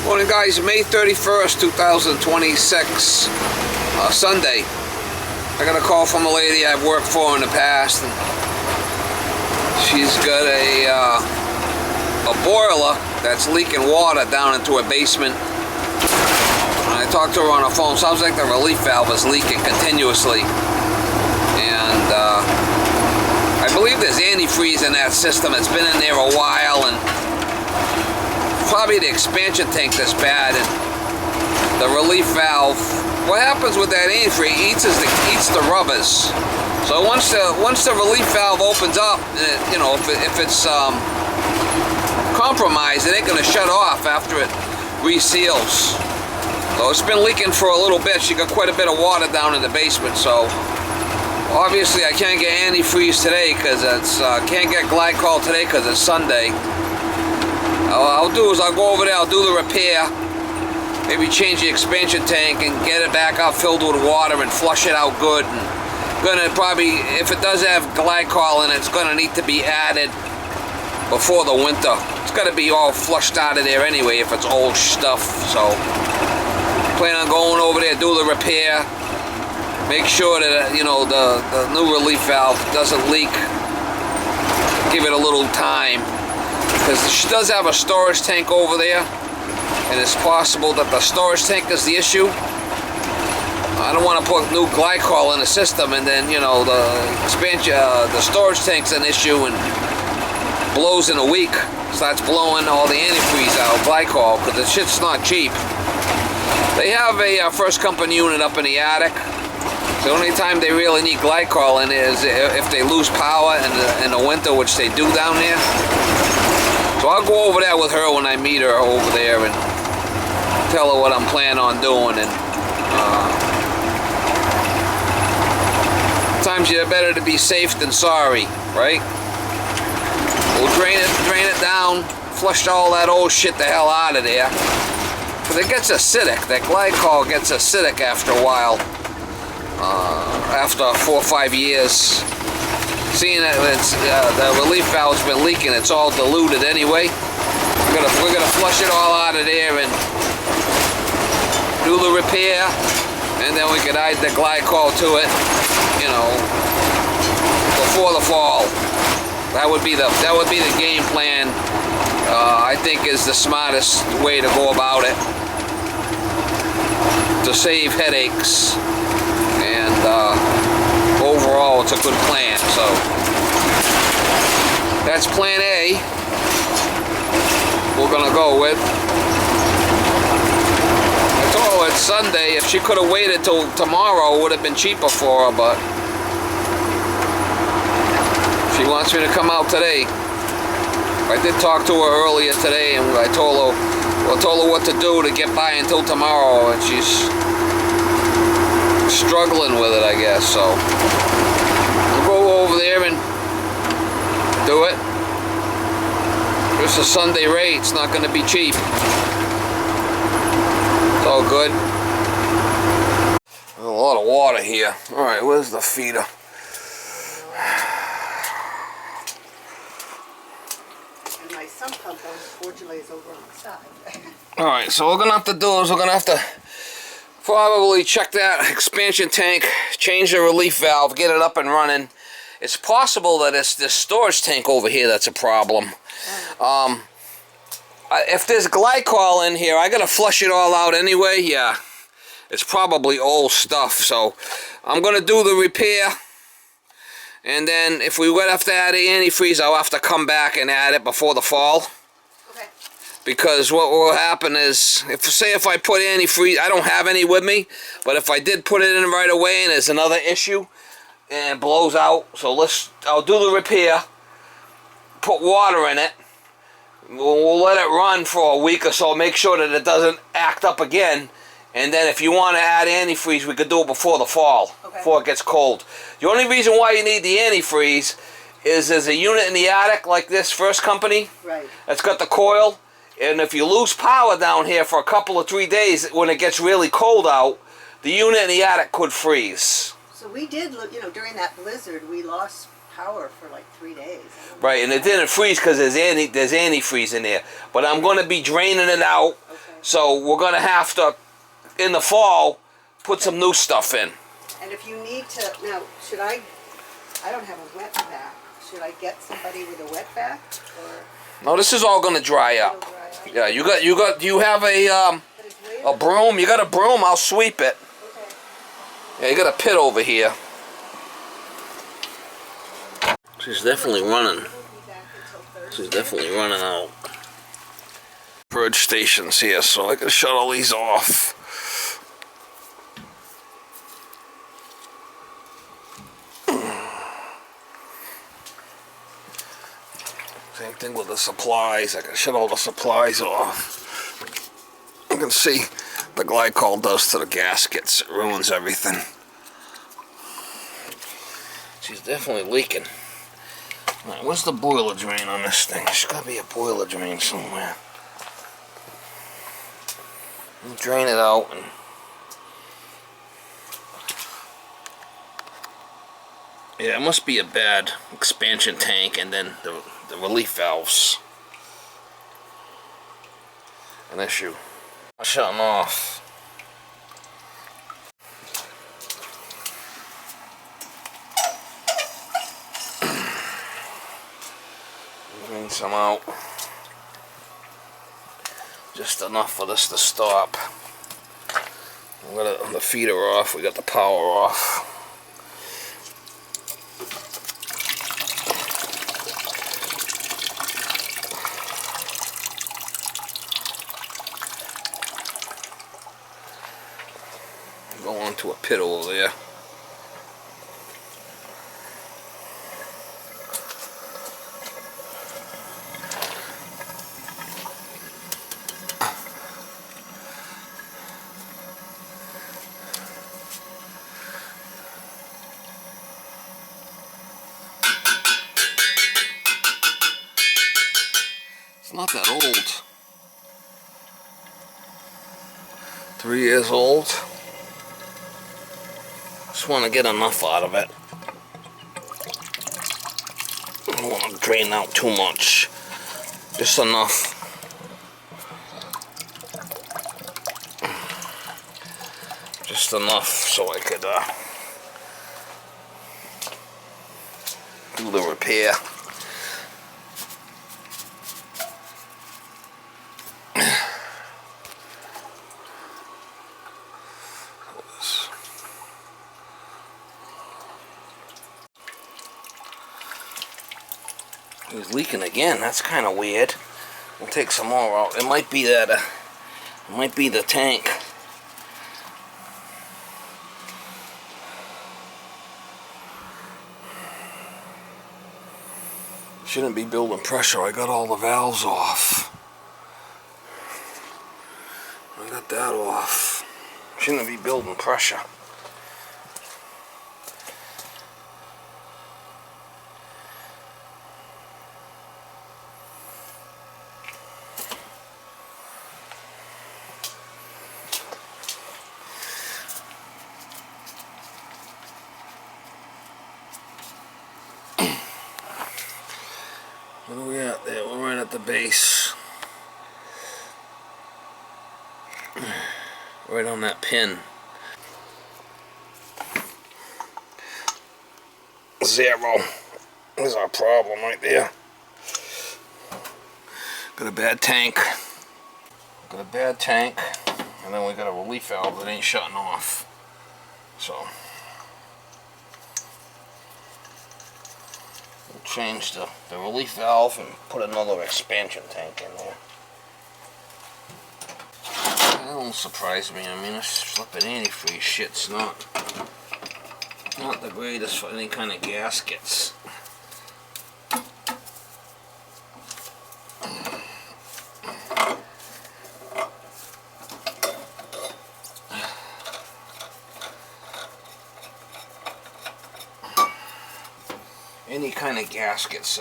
Morning guys, May 31st, 2026, Sunday. I got a call from a lady I've worked for in the past, and she's got a boiler that's leaking water down into her basement. And I talked to her on the phone. Sounds like the relief valve is leaking continuously, and I believe there's antifreeze in that system. It's been in there a while, and probably the expansion tank that's bad, and the relief valve. What happens with that antifreeze? Eats the rubbers. So once the relief valve opens up, you know, if it's compromised, it ain't gonna shut off after it reseals. So it's been leaking for a little bit. She got quite a bit of water down in the basement. So obviously I can't get antifreeze today because it's can't get glycol today because it's Sunday. I'll do is I'll go over there, I'll do the repair, maybe change the expansion tank and get it back up filled with water and flush it out good. And gonna probably, if it does have glycol in it, it's gonna need to be added before the winter. It's gotta be all flushed out of there anyway if it's old stuff. So plan on going over there, do the repair, make sure that you know the new relief valve doesn't leak. Give it a little time. Because she does have a storage tank over there, and it's possible that the storage tank is the issue. I don't want to put new glycol in the system, and then you know the expansion, the storage tank's an issue, and blows in a week, starts blowing all the antifreeze out, glycol, because the shit's not cheap. They have a first company unit up in the attic. The only time they really need glycol in is if they lose power in the winter, which they do down there. So I'll go over there with her when I meet her over there and tell her what I'm planning on doing. And sometimes you're better to be safe than sorry, right? We'll drain it down, flush all that old shit the hell out of there. Because it gets acidic. That glycol gets acidic after a while. After 4 or 5 years. Seeing that it's, the relief valve's been leaking, it's all diluted anyway. We're gonna flush it all out of there and do the repair, and then we could add the glycol to it, you know, before the fall. That would be the game plan. I think is the smartest way to go about it to save headaches, and overall it's a good plan. So that's plan A we're gonna go with. I told her it's Sunday. If she could have waited till tomorrow, it would have been cheaper for her, but she wants me to come out today. I did talk to her earlier today, and I told her what to do to get by until tomorrow, and she's struggling with it, I guess. So we'll go over there and do it. It's a Sunday rate. It's not going to be cheap. It's all good. There's a lot of water here. All right, where's the feeder? And my sump pump, unfortunately, is over on the side. All right, so what we're going to have to do is we're going to have to probably check that expansion tank, change the relief valve, get it up and running. It's possible that it's this storage tank over here that's a problem. If there's glycol in here, I gotta flush it all out anyway. Yeah, it's probably old stuff. So I'm gonna do the repair, and then if we would have to add the antifreeze, I'll have to come back and add it before the fall. Okay. Because what will happen is, if I put antifreeze, I don't have any with me, but if I did put it in right away and there's another issue and it blows out, so I'll do the repair, put water in it, we'll let it run for a week or so, make sure that it doesn't act up again, and then if you want to add antifreeze, we could do it before the fall, okay, before it gets cold. The only reason why you need the antifreeze is there's a unit in the attic like this first company, right, that's got the coil. And if you lose power down here for a couple of 3 days, when it gets really cold out, the unit in the attic could freeze. So we did, you know, during that blizzard, we lost power for like 3 days. Right, and it didn't freeze because there's antifreeze in there. But I'm going to be draining it out. Okay. So we're gonna have to, in the fall, put some new stuff in. And if you need to, now, should I don't have a wet vac. Should I get somebody with a wet vac? Or No, this is all gonna dry it'll up. dry out? Yeah, do you have a But it's way a broom? You got a broom? I'll sweep it. Okay. Yeah, you got a pit over here. She's definitely running. We'll be back until Thursday. She's definitely running out. Purge stations here, so I can shut all these off. Same thing with the supplies. I can shut all the supplies off. You can see the glycol does to the gaskets. It ruins everything. She's definitely leaking. All right, where's the boiler drain on this thing? There's got to be a boiler drain somewhere. Drain it out and yeah, it must be a bad expansion tank, and then the relief valves. An issue. I'll shut them off. Drain some out. Just enough for this to stop. We got the feeder off, we got the power off. Go into a pit over there. It's not that old. 3 years old. Just want to get enough out of it. I don't want to drain out too much. Just enough. Just enough so I could do the repair. He's leaking again. That's kind of weird. We'll take some more out. It might be that. It might be the tank. Shouldn't be building pressure. I got all the valves off. I got that off. Shouldn't be building pressure. What are we at there? We're right at the base. Right on that pin. 0. There's our problem right there. Got a bad tank. Got a bad tank. And then we got a relief valve that ain't shutting off. So we'll change the relief valve and put another expansion tank in there. That don't surprise me. I mean, this flipping antifreeze shit's not the greatest for any kind of gaskets. Any kind of gaskets.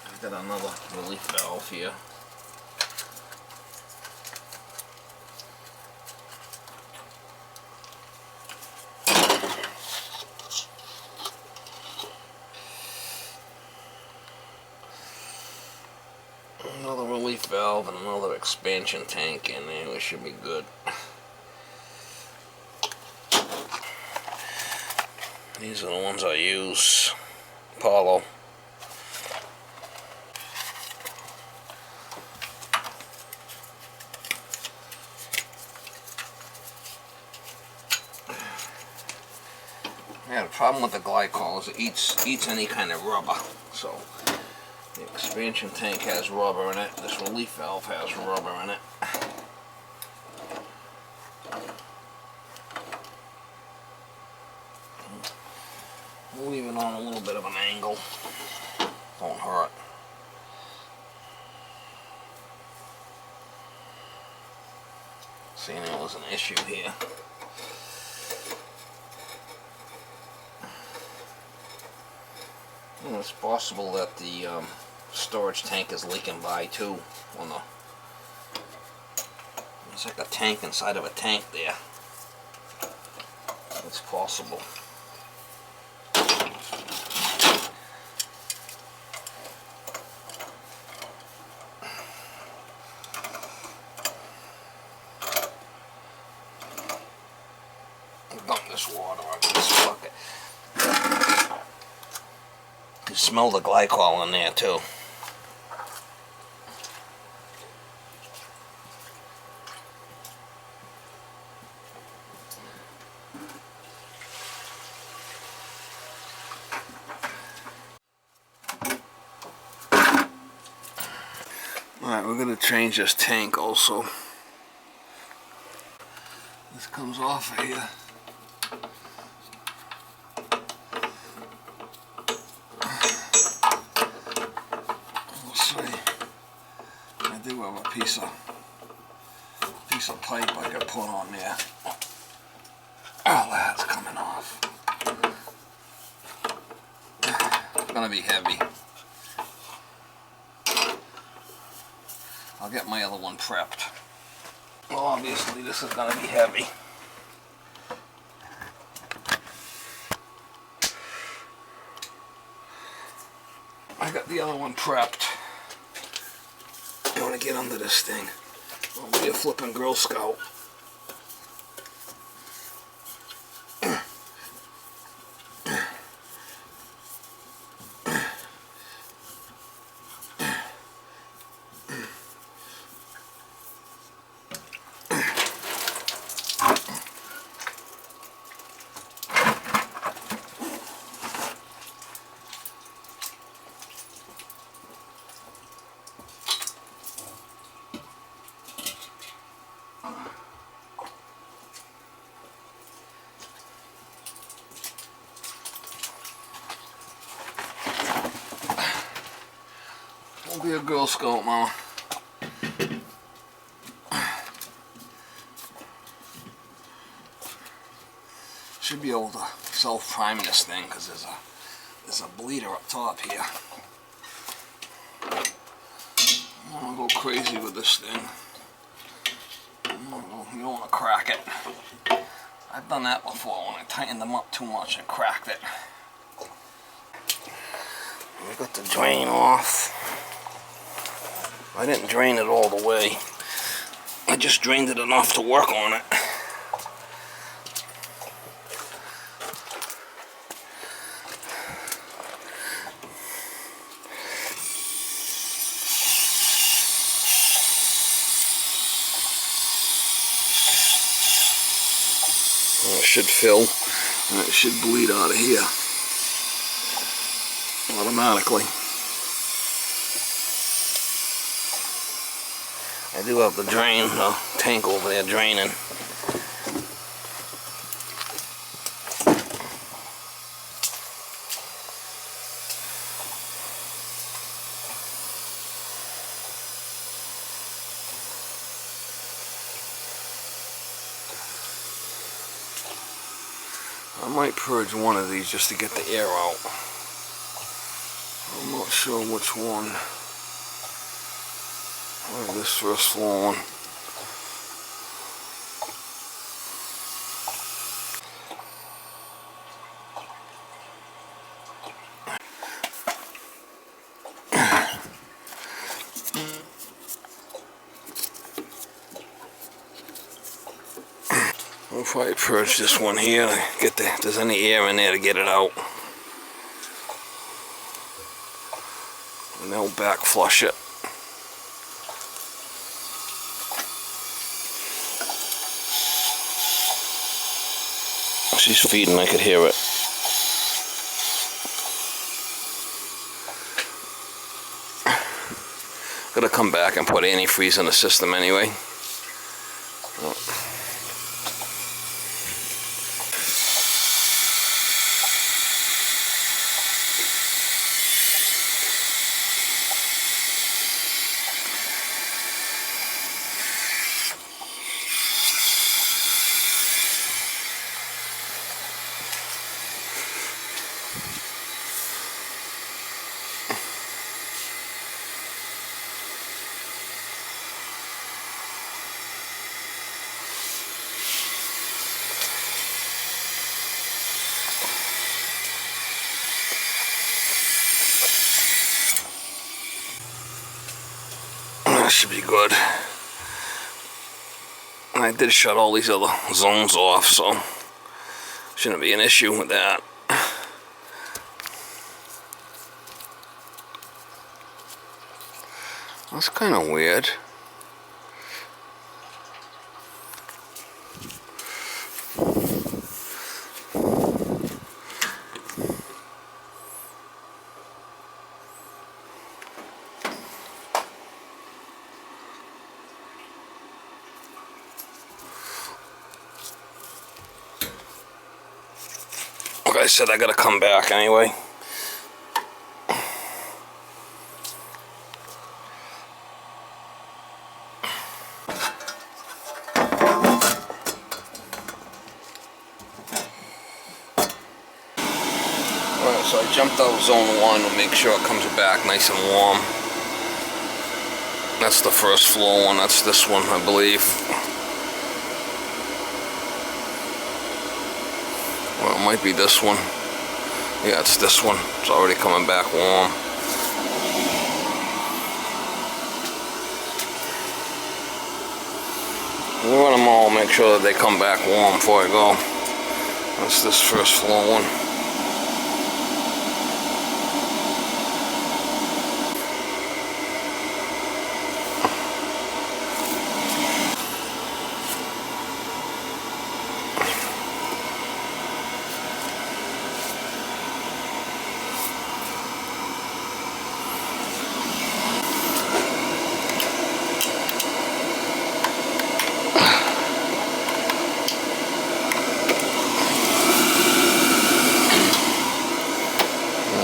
I've got another relief valve here. Another relief valve and another expansion tank in there. We should be good. These are the ones I use. Apollo. Yeah, the problem with the glycol is it eats any kind of rubber. So the expansion tank has rubber in it. This relief valve has rubber in it. We'll leave it on a little bit of an angle. Don't hurt. Seeing there was an issue here. And it's possible that the storage tank is leaking by too. On the, there's like a tank inside of a tank there. It's possible. Dump this water out of this bucket. You smell the glycol in there too. Alright, we're going to change this tank also. This comes off of here. We'll see. I do have a piece of pipe I could put on there. Oh, that's coming off. It's going to be heavy. I'll get my other one prepped. Well, obviously this is going to be heavy. I got the other one prepped. I want to get under this thing. I'll be a flipping Girl Scout. Don't be a Girl Scout, Mama. Should be able to self-prime this thing because there's a bleeder up top here. I don't want to go crazy with this thing. You don't want to crack it. I've done that before when I tightened them up too much and cracked it. We got the drain off. I didn't drain it all the way. I just drained it enough to work on it. It should fill and it should bleed out of here automatically. I do have the drain, the tank over there draining. I might purge one of these just to get the air out. I'm not sure which one. This first floor one. I'll probably purge this one here to get if there's any air in there to get it out. And they'll back flush it. She's feeding, I could hear it. Gotta come back and put antifreeze in the system anyway. That should be good. And I did shut all these other zones off, so shouldn't be an issue with that. That's kind of weird. Like I said, I gotta come back anyway. Alright, so I jumped out zone 1 to make sure it comes back nice and warm. That's the first floor one, that's this one, I believe. Well, it might be this one. Yeah, it's this one. It's already coming back warm. We'll run them all, make sure that they come back warm before I go. That's this first floor one.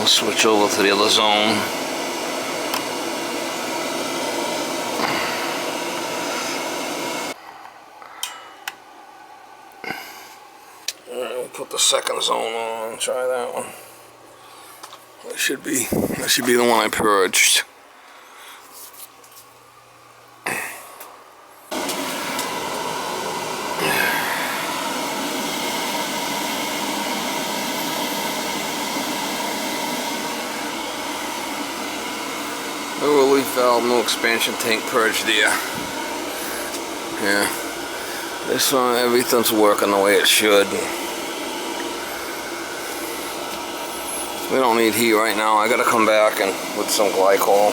Switch over to the other zone. Alright, we'll put the second zone on and try that one. That should be the one I purged. No relief valve, no expansion tank purge there. Yeah. This one, everything's working the way it should. We don't need heat right now. I gotta come back and with some glycol.